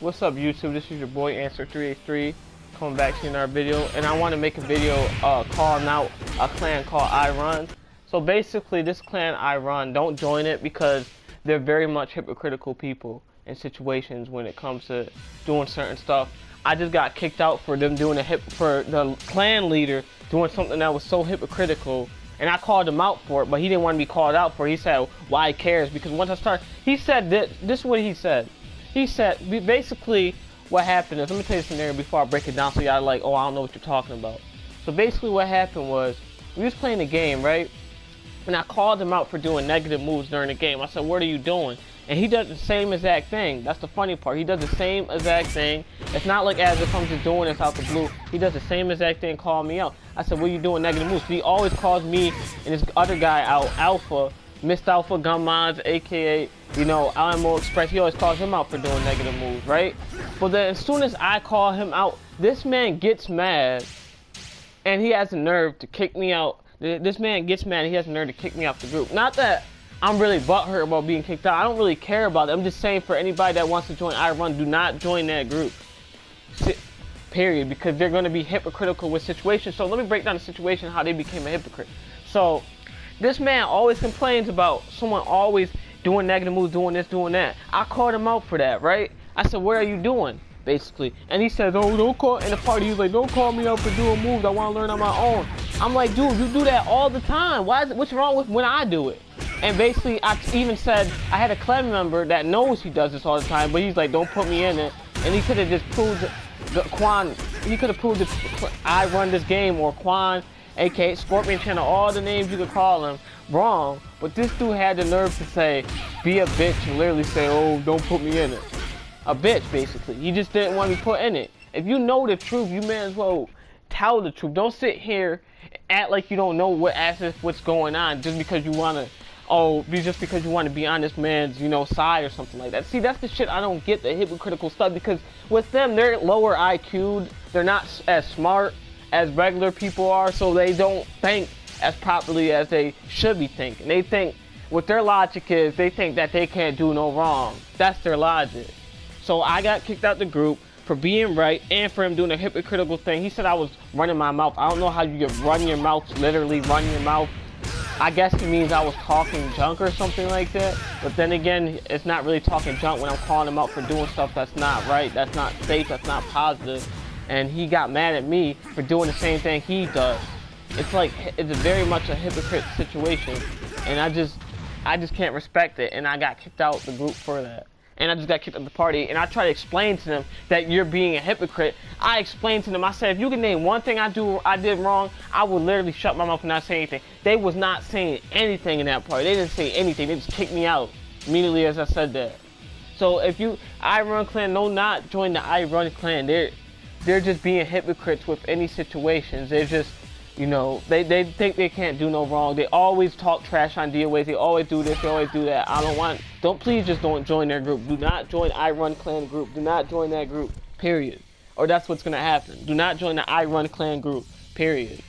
What's up, YouTube? This is your boy Answer383 coming back to you in our video, and I want to make a video calling out a clan called iRun. So basically, this clan iRun, don't join it because they're very much hypocritical people in situations when it comes to doing certain stuff. I just got kicked out for them doing for the clan leader doing something that was so hypocritical, and I called him out for it, but he didn't want to be called out for it. He said, why he cares? Because once I started, he said this is what he said. He said, basically, what happened is, let me tell you the scenario before I break it down so y'all like, oh, I don't know what you're talking about. So basically what happened was, we was playing the game, right? And I called him out for doing negative moves during the game. I said, what are you doing? And he does the same exact thing. That's the funny part. He does the same exact thing. It's not like as if I'm just doing this out the blue. He does the same exact thing, call me out. I said, what are you doing negative moves? He always calls me and this other guy out, Alpha, Missed Alpha Gun Mods, aka, you know, IMO Express. He always calls him out for doing negative moves, right? But then as soon as I call him out, this man gets mad and he has the nerve to kick me out. This man gets mad and he has the nerve to kick me out the group. Not that I'm really butthurt about being kicked out. I don't really care about it. I'm just saying for anybody that wants to join iRun, do not join that group. Period. Because they're going to be hypocritical with situations. So let me break down the situation, how they became a hypocrite. So this man always complains about someone always doing negative moves, doing this, doing that. I called him out for that, right? I said, what are you doing? Basically. And he says, oh, don't call, in the party, he was like, don't call me out for doing moves. I want to learn on my own. I'm like, dude, you do that all the time. What's wrong with when I do it? And basically, I even said, I had a clan member that knows he does this all the time, but he's like, don't put me in it. And he could have just proved he could have proved that I run this game, or Quan, aka Scorpion Channel, all the names you could call him, wrong. But this dude had the nerve to say, be a bitch, and literally say, oh, don't put me in it. A bitch, basically. He just didn't want to be put in it. If you know the truth, you may as well tell the truth. Don't sit here and act like you don't know what's going on just because you want to, just because you want to be on this man's, you know, side or something like that. See, that's the shit I don't get, the hypocritical stuff, because with them, they're lower IQ'd. They're not as smart as regular people are, so they don't think as properly as they should be thinking. They think, what their logic is, they think that they can't do no wrong. That's their logic. So I got kicked out the group for being right and for him doing a hypocritical thing. He said I was running my mouth. I don't know how you can run your mouth, literally run your mouth. I guess he means I was talking junk or something like that. But then again, it's not really talking junk when I'm calling him out for doing stuff that's not right, that's not safe, that's not positive. And he got mad at me for doing the same thing he does. It's like, it's very much a hypocrite situation. And I just can't respect it. And I got kicked out the group for that. And I just got kicked out of the party, and I tried to explain to them that you're being a hypocrite. I explained to them, I said, if you can name one thing I did wrong, I would literally shut my mouth and not say anything. They was not saying anything in that party. They didn't say anything. They just kicked me out immediately as I said that. So if you, iRun clan, no, not join the iRun clan. They're just being hypocrites with any situations. They're just, you know, they think they can't do no wrong. They always talk trash on DOAs. They always do this, they always do that. Please just don't join their group. Do not join iRun clan group. Do not join that group, period. Or that's what's gonna happen. Do not join the iRun clan group, period.